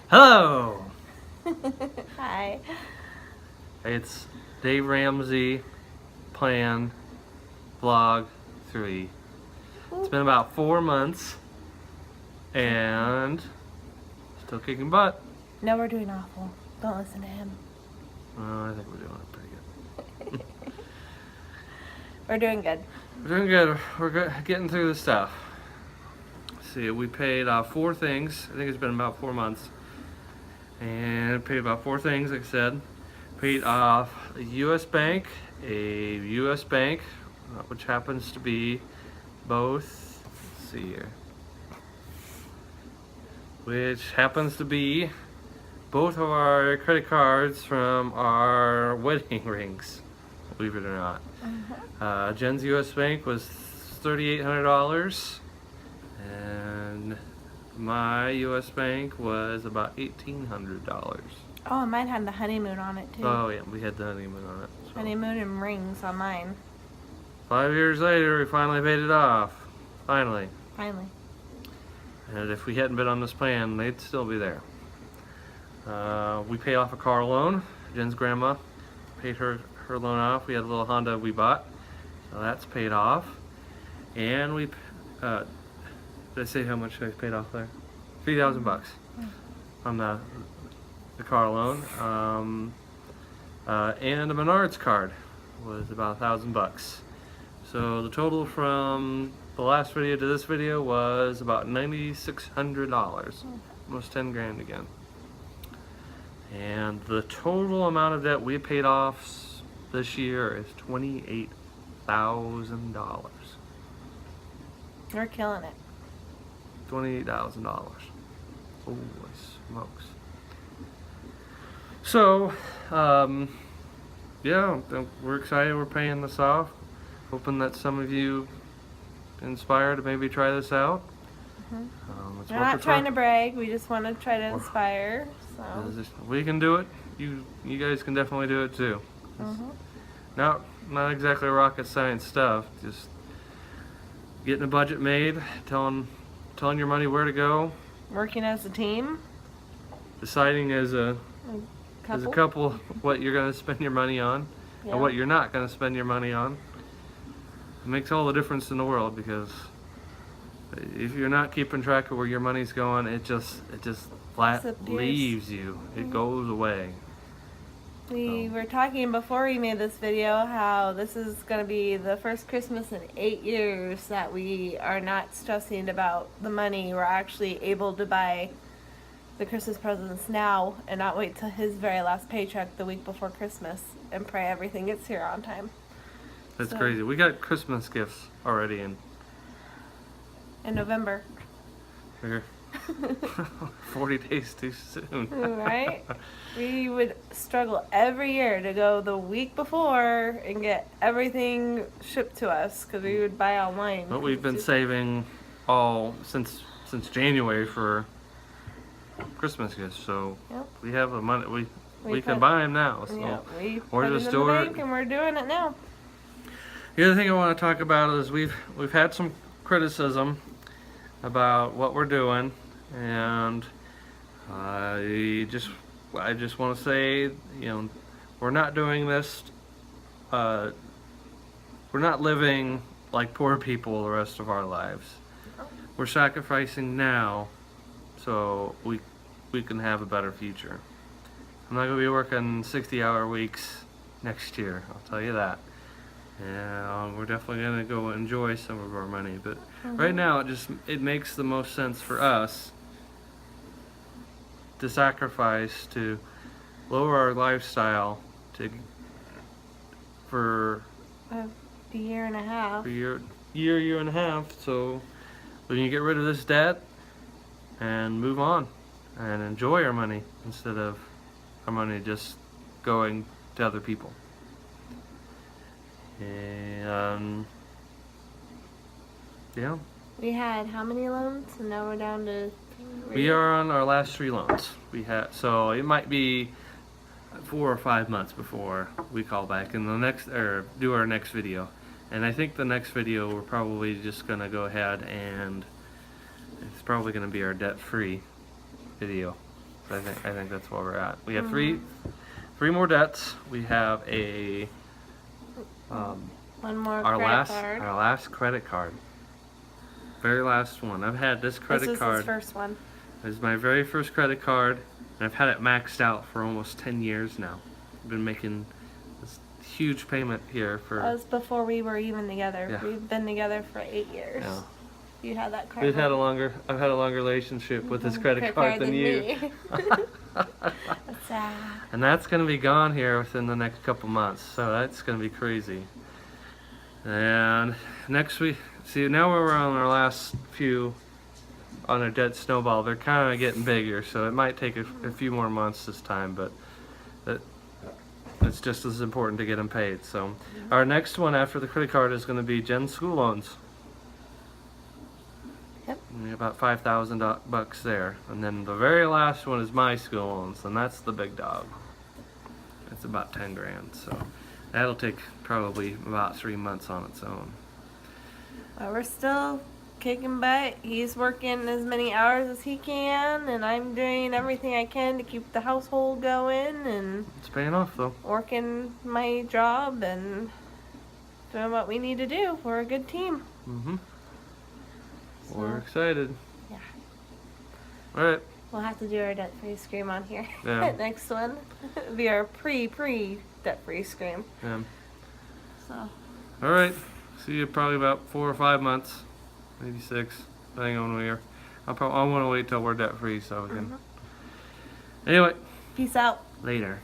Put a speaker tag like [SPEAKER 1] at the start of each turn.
[SPEAKER 1] Hello!
[SPEAKER 2] Hi.
[SPEAKER 1] It's Dave Ramsey Plan Vlog 3. It's been about 4 months and still kicking butt.
[SPEAKER 2] No, we're doing awful. Don't listen to him.
[SPEAKER 1] I think we're doing it pretty good.
[SPEAKER 2] We're doing good.
[SPEAKER 1] We're doing good. We're getting through the stuff. Let's see, we paid 4 things. I think it's been about 4 months. And paid about 4 things, like I said. Paid off a U.S. bank, which happens to be both, let's see here, which happens to be both of our credit cards from our wedding rings, believe it or not. Jen's U.S. bank was $3,800, and my U.S. bank was about $1,800.
[SPEAKER 2] Oh, mine had the honeymoon on it too.
[SPEAKER 1] Oh yeah, we had the honeymoon on it. So.
[SPEAKER 2] Honeymoon and rings on mine.
[SPEAKER 1] 5 years later, we finally paid it off. Finally.
[SPEAKER 2] Finally.
[SPEAKER 1] And if we hadn't been on this plan, they'd still be there. We paid off a car loan. Jen's grandma paid her loan off. We had a little Honda we bought, so that's paid off. And we, did I say how much I paid off there? $3,000 on the car loan. And a Menards card was about $1,000. So the total from the last video to this video was about $9,600, almost 10 grand again. And the total amount of debt we paid off this year is $28,000.
[SPEAKER 2] We're killing it.
[SPEAKER 1] $28,000. Holy smokes. So, yeah, we're excited we're paying this off. Hoping that some of you inspired to maybe try this out.
[SPEAKER 2] We're not trying to brag, we just want to try to inspire. So.
[SPEAKER 1] We can do it. You guys can definitely do it too. Not exactly rocket science stuff. Just getting a budget made, telling your money where to go.
[SPEAKER 2] Working as a team.
[SPEAKER 1] Deciding as a couple what you're going to spend your money on and what you're not going to spend your money on. It makes all the difference in the world, because if you're not keeping track of where your money's going, it just leaves you. It goes away.
[SPEAKER 2] We were talking before we made this video how this is going to be the first Christmas in 8 years that we are not stressing about the money. We're actually able to buy the Christmas presents now and not wait till his very last paycheck the week before Christmas and pray everything gets here on time.
[SPEAKER 1] That's crazy. We got Christmas gifts already in
[SPEAKER 2] November.
[SPEAKER 1] 40 days too soon.
[SPEAKER 2] Right? We would struggle every year to go the week before and get everything shipped to us because we would buy online.
[SPEAKER 1] But we've been saving all since January for Christmas gifts, so we have the money. We can buy them now. So
[SPEAKER 2] we
[SPEAKER 1] or
[SPEAKER 2] put
[SPEAKER 1] just
[SPEAKER 2] it in the bank and we're doing it now.
[SPEAKER 1] The other thing I want to talk about is we've had some criticism about what we're doing, and I just want to say, we're not doing this. We're not living like poor people the rest of our lives. We're sacrificing now so we can have a better future. I'm not going to be working 60-hour weeks next year, I'll tell you that. And we're definitely going to go enjoy some of our money, but right now it makes the most sense for us to sacrifice, to lower our lifestyle for
[SPEAKER 2] a year and a half.
[SPEAKER 1] Year and a half, so we can get rid of this debt and move on and enjoy our money instead of our money just going to other people. And yeah.
[SPEAKER 2] We had how many loans? And now we're down to 3.
[SPEAKER 1] We are on our last 3 loans. So it might be 4 or 5 months before we call back in the next, or do our next video. And I think the next video we're probably just gonna go ahead and it's probably gonna be our debt free video. So I think that's where we're at. We have three more debts. We have a
[SPEAKER 2] one more
[SPEAKER 1] our
[SPEAKER 2] credit card.
[SPEAKER 1] last credit card. Very last one. I've had this credit
[SPEAKER 2] This is
[SPEAKER 1] card.
[SPEAKER 2] his first one.
[SPEAKER 1] This is my very first credit card, and I've had it maxed out for almost 10 years now. I've been making this huge payment here for.
[SPEAKER 2] That was before we were even together.
[SPEAKER 1] Yeah.
[SPEAKER 2] We've been together for 8 years.
[SPEAKER 1] Yeah.
[SPEAKER 2] You had that card.
[SPEAKER 1] I've had a longer relationship with this credit card than you.
[SPEAKER 2] Me. That's sad.
[SPEAKER 1] And that's going to be gone here within the next couple months, so that's going to be crazy. And next week, see, now we're on our last few on our debt snowball. They're kind of getting bigger, so it might take a few more months this time, but it's just as important to get them paid. So our next one after the credit card is going to be Jen's school loans.
[SPEAKER 2] Yep.
[SPEAKER 1] About $5,000 there, and then the very last one is my school loans, and that's the big dog. It's about 10 grand, so that'll take probably about 3 months on its own.
[SPEAKER 2] But we're still kicking butt. He's working as many hours as he can, and I'm doing everything I can to keep the household going and
[SPEAKER 1] It's paying off though.
[SPEAKER 2] working my job and doing what we need to do. We're a good team.
[SPEAKER 1] We're excited.
[SPEAKER 2] Yeah.
[SPEAKER 1] All right.
[SPEAKER 2] We'll have to do our debt-free scream on here.
[SPEAKER 1] Yeah.
[SPEAKER 2] Next one. It'll be our pre debt-free scream.
[SPEAKER 1] Yeah.
[SPEAKER 2] So.
[SPEAKER 1] All right. See you probably about 4 or 5 months, maybe 6, depending on where. I want to wait till we're debt free so we can. Anyway.
[SPEAKER 2] Peace out.
[SPEAKER 1] Later.